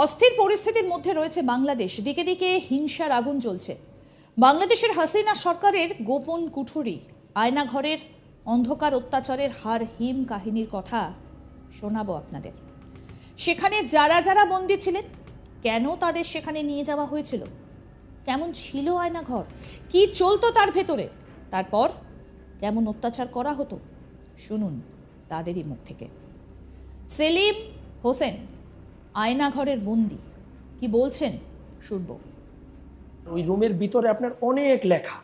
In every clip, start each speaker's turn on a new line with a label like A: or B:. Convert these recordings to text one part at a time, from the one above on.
A: অস্থির পরিস্থিতির মধ্যে রয়েছে বাংলাদেশ। দিকে দিকে হিংসার আগুন জ্বলছে। বাংলাদেশের হাসিনা সরকারের গোপন কুঠুরি, আয়নাঘরের অন্ধকার অত্যাচারের হার হিম কাহিনীর কথা শোনাবো আপনাদের। সেখানে যারা যারা বন্দী ছিলেন, কেন তাদের সেখানে নিয়ে যাওয়া হয়েছিল, কেমন ছিল আয়নাঘর, কি চলতো তার ভেতরে, তারপর কেমন অত্যাচার করা হতো, শুনুন তাদেরই মুখ থেকে। সেলিম হোসেন আয়নাঘরের বন্দী, কি বলছেন শুনবো।
B: ওই রুমের ভিতরে আপনার অনেক লেখা,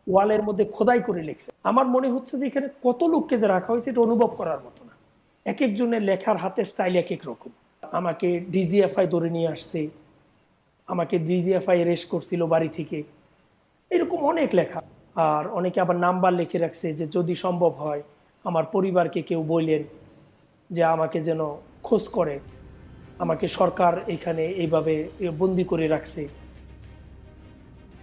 B: ওয়ালের মধ্যে খোদাই করে লিখছে। আমার মনে হচ্ছে যে এখানে কত লোককে যে রাখা হয়েছে এটা অনুভব করার মতো না। এক একজনের লেখার হাতের স্টাইল এক এক রকম। আমাকে ডিজিএফআই ধরে নিয়ে আসছে, আমাকে ডিজিএফআই অ্যারেস্ট করছিল বাড়ি থেকে, এরকম অনেক লেখা। আর অনেকে আবার নাম্বার লিখে রাখছে যে যদি সম্ভব হয় আমার পরিবারকে কেউ বললেন যে আমাকে যেন খোঁজ করে, আমাকে সরকার এখানে এইভাবে বন্দি করে রাখছে।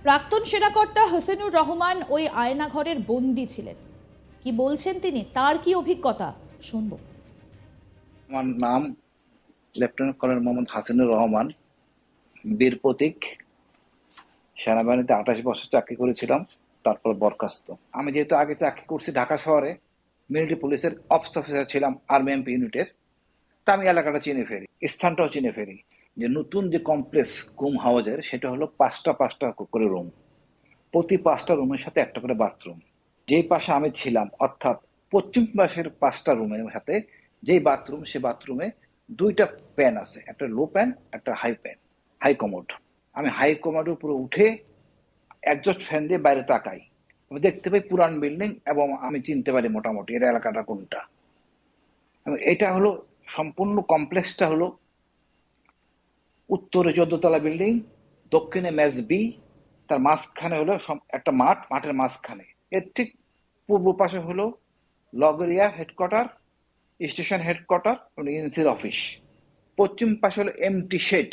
A: প্রাক্তন সেনাকর্তা হোসেনুর রহমান ওই আয়নাঘরের বন্দী ছিলেন, কি বলছেন তিনি, তার কি অভিজ্ঞতা শুনবো।
C: আমার নাম লেফটেন্যান্ট কর্নেল মোহাম্মদ হাসিনুর রহমান, বীর প্রতীক। সেনাবাহিনীতে 28 বছর চাকরি করেছিলাম, তারপর বরখাস্ত। আমি যেহেতু আগে চাকরি করছি ঢাকা শহরে, মিলিটারি পুলিশের অফিস অফিসার ছিলাম আর্মি এমপি ইউনিটের, তা আমি এলাকাটা চিনে ফেলি, স্থানটাও চিনে ফেলি। যে নতুন যে কমপ্লেক্স গুম হাউজের, সেটা হলো পাঁচটা করে রুম, প্রতি 5টা রুমের সাথে একটা করে বাথরুম। যেই পাশে আমি ছিলাম, অর্থাৎ পশ্চিম পাশের 5টা রুমের সাথে যেই বাথরুম, সে বাথরুমে 2টা প্যান আছে, একটা লো প্যান, একটা হাই কমোড। আমি হাই কমোডের উপরে উঠে একজস্ট ফ্যান দিয়ে বাইরে তাকাই, আমি দেখতে পাই পুরান বিল্ডিং, এবং আমি চিনতে পারি মোটামুটি এর এলাকাটা কোনটা। এটা হলো সম্পূর্ণ কমপ্লেক্সটা হলো উত্তরে 14তলা বিল্ডিং, দক্ষিণে মেস বি, তার মাঝখানে হলো একটা মাঠ, মাঠের মাঝখানে এর ঠিক পূর্ব পাশে হলো লগরিয়া হেডকোয়ার্টার, স্টেশন হেডকোয়ার্টার, ইনসির অফিস। পশ্চিম পাশে হলো এমটি শেড,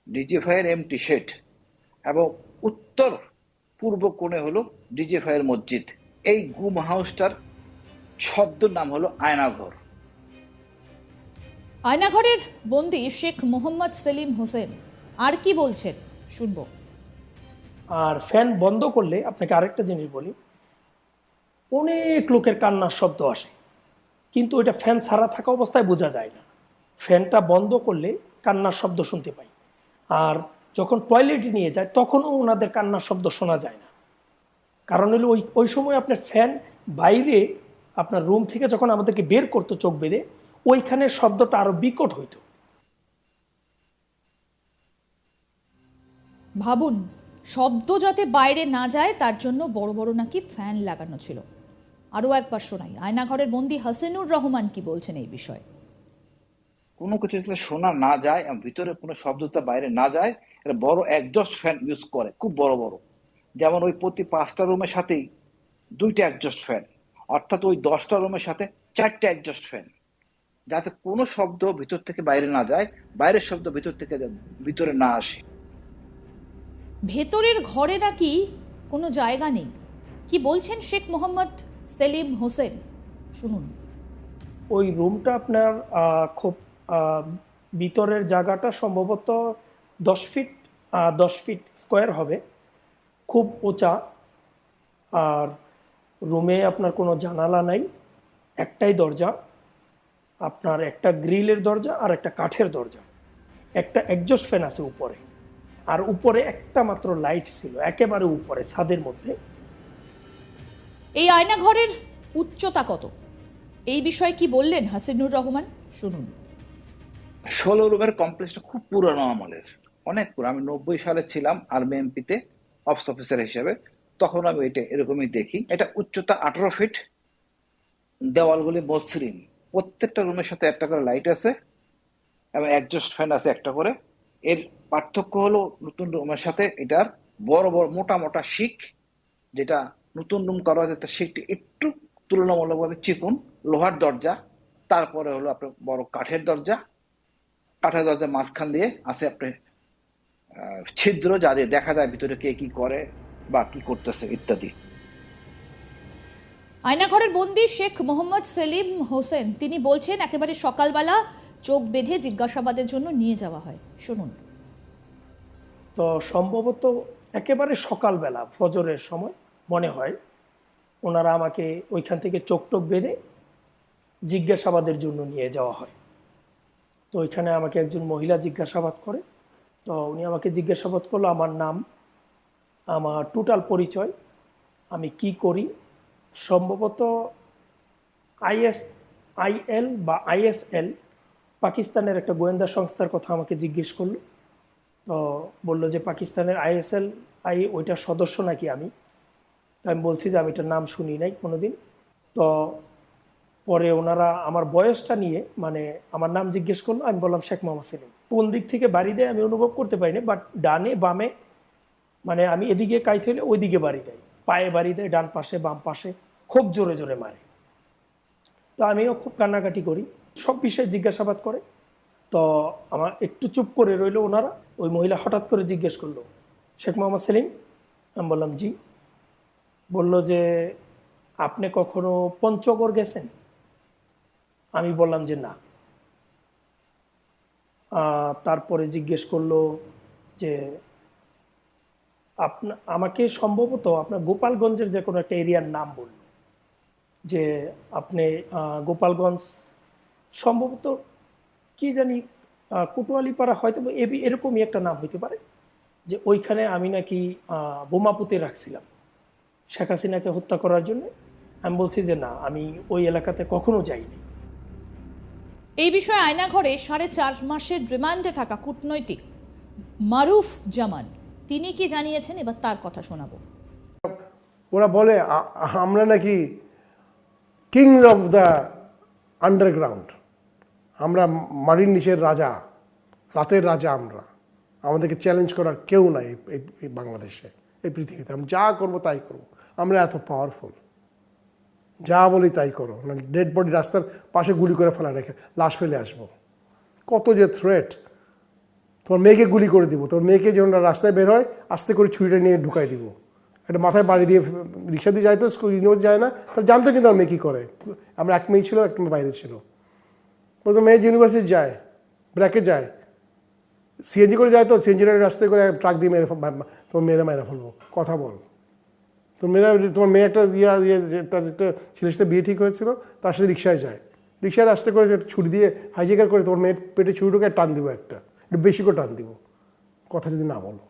C: ডিজিএফআই এর এমটি শেড, এবং উত্তর পূর্ব কোণে হলো ডিজিএফআই এর মসজিদ। এই গুম হাউসটার ছদ্ম নাম হলো আয়নাঘর।
A: আয়নাঘরের বন্দী শেখ মোহাম্মদ সেলিম হোসেন আর কি বলছেন শুনবো।
B: আর ফ্যান বন্ধ করলে আপনাকে আরেকটা জিনিস বলি, অনেক লোকের কান্নার শব্দ আসে, কিন্তু ওইটা ফ্যান ছাড়া থাকা অবস্থায় বোঝা যায় না। ফ্যানটা বন্ধ করলে কান্নার শব্দ শুনতে পাই। আর যখন টয়লেটে নিয়ে যায় তখনও ওনাদের কান্নার শব্দ শোনা যায় না। কারণ হলো ওই সময় আপনার ফ্যান বাইরে আপনার রুম থেকে যখন আমাদেরকে বের করতো চোখ বেঁধে, ওইখানের শব্দটা আরো বিকট হইতো।
A: ভাবুন, শব্দ যাতে বাইরে না যায় তার জন্য বড় বড় নাকি ফ্যান লাগানো ছিল। আরো একবার শোনাই আয়নাঘরের বন্দী হাসিনুর রহমান কি বলছেন এই বিষয়ে।
C: কোনো কিছু যাতে শোনা না যায়, ভিতরে কোনো শব্দটা বাইরে না যায়, এটা বড় একজস্ট ফ্যান ইউজ করে, খুব বড় বড়। যেমন ওই প্রতি 5টা রুমের সাথেই 2টা একজস্ট ফ্যান, অর্থাৎ ওই 10টা রুমের সাথে 4টা একজস্ট ফ্যান, যাতে কোনো শব্দ ভিতর থেকে বাইরে না যায়, বাইরের শব্দ ভিতর থেকে ভিতরে না আসে।
A: ভেতরের ঘরে নাকি কোনো জায়গা নেই, কি বলছেন শেখ মোহাম্মদ সেলিম হোসেন, শুনুন।
B: ওই রুমটা আপনার খুব ভিতরের জায়গাটা সম্ভবত 10 ফিট স্কোয়ার হবে, খুব উঁচা। আর রুমে আপনার কোনো জানালা নাই, একটাই দরজা, আপনার একটা গ্রিলের দরজা আর একটা কাঠের দরজা, একটা এক্সজস্ট ফ্যান আছে উপরে, আর উপরে একটা মাত্র লাইট ছিল একেবারে উপরে ছাদের মধ্যে।
A: এই আয়নাঘরের উচ্চতা কত, এই বিষয়ে কি বললেন হাসিনুর রহমান, শুনুন।
C: 16 রুমের কমপ্লেক্সটা খুব পুরনো আমলের, অনেক পুরো। আমি 90 সালে ছিলাম আর্মি এমপিতে অফিস অফিসার হিসেবে, তখন আমি এটা এরকমই দেখি। এটা উচ্চতা 18 ফিট, দেওয়ালগুলি মসৃণ, প্রত্যেকটা রুমের সাথে একটা করে লাইট আছে, এবং একজস্ট ফ্যান আছে একটা করে। এর পার্থক্য হলো নতুন রুমের সাথে এটার বড় বড় মোটা মোটা শিক, যেটা নতুন রুম করা হয়েছে তার শিকটি একটু তুলনামূলকভাবে চিকন, লোহার দরজা, তারপরে হলো আপনার বড় কাঠের দরজা মাঝখান দিয়ে আছে আপনার ছিদ্র, যা দিয়ে দেখা যায় ভিতরে কে কি করে বা কি করতেছে ইত্যাদি।
A: আয়নাঘরের বন্দী শেখ মোহাম্মদ সেলিম হোসেন তিনি বলছেন একেবারে সকালবেলা চোখ বেঁধে জিজ্ঞাসাবাদের জন্য নিয়ে যাওয়া হয়। শুনুন।
B: তো সম্ভবত একেবারে সকালবেলা ফজরের সময় মনে হয় ওনারা আমাকে ওইখান থেকে চোখ টোক বেঁধে জিজ্ঞাসাবাদের জন্য নিয়ে যাওয়া হয়। তো ওইখানে আমাকে একজন মহিলা জিজ্ঞাসাবাদ করে। তো উনি আমাকে জিজ্ঞাসাবাদ করলো আমার নাম, আমার টোটাল পরিচয়, আমি কি করি, সম্ভবত আইএল বা আইএসএল পাকিস্তানের একটা গোয়েন্দা সংস্থার কথা আমাকে জিজ্ঞেস করলো। তো বললো যে পাকিস্তানের আইএসএল ওইটার সদস্য নাকি আমি। তো আমি বলছি যে আমি এটার নাম শুনি নাই কোনোদিন। তো পরে ওনারা আমার বয়সটা নিয়ে মানে আমার নাম জিজ্ঞেস করলো, আমি বললাম শেখ মোহাম্মদ সেলিম। কোন দিক থেকে বাড়ি দেয় আমি অনুভব করতে পারিনি, বাট ডানে বামে মানে আমি এদিকে কাইতে হলে ওইদিকে বাড়ি দেয়, পায়ে বাড়ি দেয়, ডান পাশে বাম পাশে খুব জোরে জোরে মারে। তো আমিও খুব কান্নাকাটি করি, সব বিষয়ে জিজ্ঞাসাবাদ করে। তো আমার একটু চুপ করে রইলো ওনারা। ওই মহিলা হঠাৎ করে জিজ্ঞেস করলো, শেখ মোহাম্মদ সেলিম? আমি বললাম জি। বলল যে আপনি কখনো পঞ্চগড় গেছেন? আমি বললাম যে না। তারপরে জিজ্ঞেস করলো যে আমাকে সম্ভবত আপনার গোপালগঞ্জের যে কোনো একটা এরিয়ার নাম বলল, যে আপনি গোপালগঞ্জ সম্ভবত কি জানি কোতোয়ালিপাড়া হয়তো এরকমই একটা নাম হইতে পারে, যে ওইখানে আমি নাকি বোমা পুঁতে রাখছিলাম শেখ হাসিনাকে হত্যা করার জন্য। আমি বলছি যে না, আমি ওই এলাকাতে কখনো যাইনি।
A: এই বিষয়ে আয়নাঘরে 4.5 মাসের রিমান্ডে থাকা কূটনৈতিক মারুফ জামান তিনি কি জানিয়েছেন, এবার তার কথা শোনাবো।
D: ওরা বলে আমরা নাকি কিংস অফ দ্য আন্ডারগ্রাউন্ড, আমরা মাটির নিচের রাজা, রাতের রাজা আমরা, আমাদেরকে চ্যালেঞ্জ করার কেউ নাই এই বাংলাদেশে, এই পৃথিবীতে। আমরা যা করবো তাই করবো, আমরা এত পাওয়ারফুল, যা বলি তাই করো, না ডেড বডি রাস্তার পাশে গুলি করে ফেলা রেখে লাশ ফেলে আসবো। কত যে থ্রেট! তোমার মেয়েকে গুলি করে দিব, তোমার মেয়েকে যখন রাস্তায় বের হয় আস্তে করে ছুরিটা নিয়ে ঢুকাই দিব। একটা মাথায় বাড়ি দিয়ে রিক্সা দিয়ে যায় তো, স্কুল ইউনিভার্সিটি যায় না, তাহলে জানতো কিন্তু আমার মেয়ে কী করে। আমরা এক মেয়ে ছিল, একটা মেয়ে বাইরে ছিল। বলতো মেয়ে ইউনিভার্সিটি যায়, ব্র্যাকে যায়, সিএনজি করে যায় তো, সিএনজিটা রাস্তায় করে ট্রাক দিয়ে মেরে তোমার মেয়েরা মেরে ফেলবো। কথা বল, তোমার মেয়ে একটা তার একটা ছেলের সাথে বিয়ে ঠিক হয়েছিল, তার সাথে রিক্সায় যায়, রিক্সায় রাস্তা করে ছুরি দিয়ে হাইজেকার করে তোমার মেয়ের পেটে ছুরি ঢুকে টান দিব, একটা একটু বেশি করে টান দিব, কথা যদি না বলো।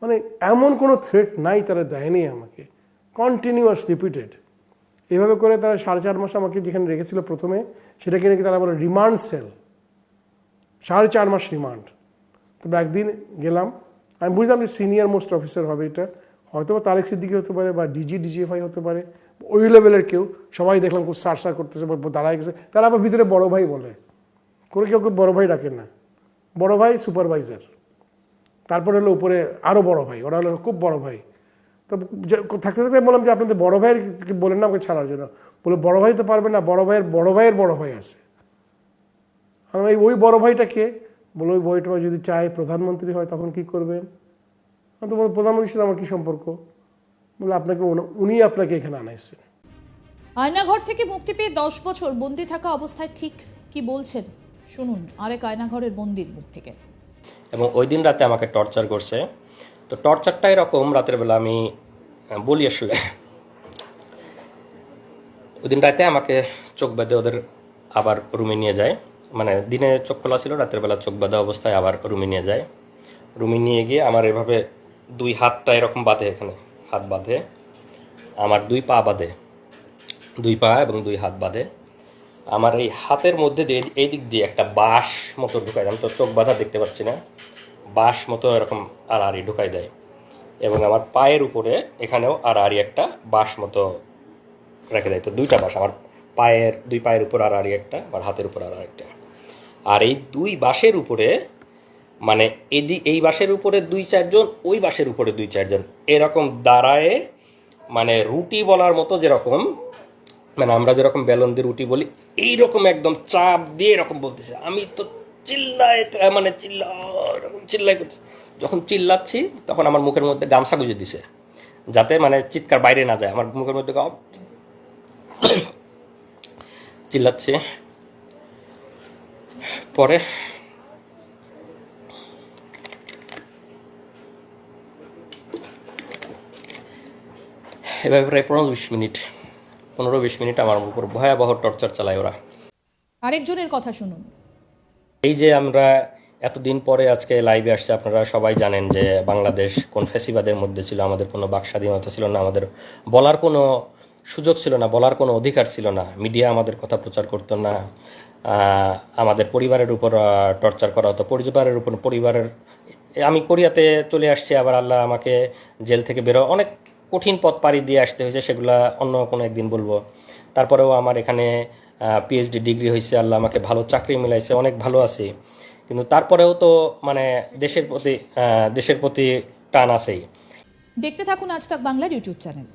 D: মানে এমন কোনো থ্রেট নাই তারা দেয়নি আমাকে, কন্টিনিউয়াস রিপিটেড। এইভাবে করে তারা 4.5 মাস আমাকে যেখানে রেখেছিল প্রথমে, সেটাকে নাকি তারা বলে রিমান্ড সেল, 4.5 মাস রিমান্ড। তবে একদিন গেলাম, আমি বুঝলাম যে সিনিয়র মোস্ট অফিসার হবে এটা, হয়তো বা তারেক সিদ্দিকী হতে পারে, বা ডিজিএফআই হতে পারে, ওই লেভেলের কেউ। সবাই দেখলাম খুব সার করতেছে, দাঁড়ায় গেছে। তারা আবার ভিতরে বড় ভাই বলে, করে কেউ কেউ বড় ভাই ডাকে না, বড় ভাই সুপারভাইজার, তারপরে হলো উপরে আরও বড় ভাই, ওরা হলো খুব বড় ভাই। তো থাকতে থাকতে বললাম যে আপনাদের বড় ভাইয়ের বলেন না আমাকে ছাড়ার জন্য। বলে বড় ভাই তো পারবে না, বড় ভাইয়ের বড় ভাই আছে। আমি ওই বড় ভাইটা কে? বলে ওই বইটা যদি চায় প্রধানমন্ত্রী হয় তখন কি করবেন? তো বলে প্রধানমন্ত্রীর সাথে আমার কী সম্পর্ক? বলে আপনাকে উনি আপনাকে এখানে আনাইছেন।
A: আয়নাঘর থেকে মুক্তি পেয়ে 10 বছর বন্দি থাকা অবস্থায় ঠিক কি বলছেন শুনুন আরেক আয়নাঘরের বন্দির মুখ থেকে।
E: এবং ওই দিন রাতে আমাকে টর্চার করছে। তো টর্চারটা এরকম, রাতের বেলা আমি বলি আসলে, ওই দিন রাতে আমাকে চোখ বেঁধে ওদের আবার রুমে নিয়ে যায়। মানে দিনে চোখ খোলা ছিল, রাতের বেলা চোখ বাঁধা অবস্থায় আবার রুমে নিয়ে যায়। রুমে নিয়ে গিয়ে আমার এভাবে 2 হাতটা এরকম বাঁধে, এখানে হাত বাঁধে, আমার 2 পা বাঁধে, 2 পা এবং 2 হাত বাঁধে। আমার এই হাতের মধ্যে দিয়ে এই দিক দিয়ে একটা বাঁশ মতো ঢুকাই, আমি তো চোখ বাঁধা দেখতে পাচ্ছি না, বাঁশ মতো এরকম আড়াআড়ি ঢুকাই দেয়। এবং আমার পায়ের উপরে এখানেও আড়াআড়ি একটা বাঁশ মতো রেখে দেয়। তো 2টা বাঁশ, আমার পায়ের 2 পায়ের উপর আড়াআড়ি একটা, আমার হাতের উপর আড়াআড়ি একটা। আর এই 2 বাঁশের উপরে, মানে এই বাঁশের উপরে 2-4 জন, ওই বাঁশের উপরে 2-4 জন এরকম দাঁড়ায়, মানে রুটি বলার মতো, যেরকম মানে আমরা যেরকম বেলন দিয়ে রুটি বলি, এইরকম একদম চাপ দিয়ে এরকম বলতেছে। আমি তো চিল্লাই করছি। যখন চিল্লাচ্ছি তখন আমার মুখের মধ্যে গামছা গুঁজে দিছে, যাতে মানে চিৎকার বাইরে না যায়। আমার মুখের মধ্যে চিল্লাচ্ছি, পরে এভাবে প্রায় 15-20 মিনিট আমার উপর ভয়াবহ টর্চার চালায় ওরা।
A: আরেকজনের কথা শুনুন।
E: এই যে আমরা এতদিন পরে আজকে লাইভে আসছে, আপনারা সবাই জানেন যে বাংলাদেশ কোন ফ্যাসিবাদের মধ্যে ছিল, আমাদের কোনো বাক স্বাধীনতা ছিল না, আমাদের বলার কোনো সুযোগ ছিল না, বলার কোনো অধিকার ছিল না, মিডিয়া আমাদের কথা প্রচার করতো না, আমাদের পরিবারের উপর টর্চার করা হতো, পরিবারের আমি কোরিয়াতে চলে আসছি, আবার আল্লাহ আমাকে জেল থেকে বেরো অনেক কঠিন পথ পাড়ি দিয়ে আসতে হয়েছে, সেগুলা অন্য কোনো একদিন বলবো। তারপরেও আমার এখানে পিএইচডি ডিগ্রি হয়েছে, আল্লাহ আমাকে ভালো চাকরি মিলাইছে, অনেক ভালো আছি, কিন্তু তারপরেও তো মানে দেশের প্রতি টান আছেই।
A: দেখতে থাকুন আজ তাক বাংলার ইউটিউব চ্যানেল।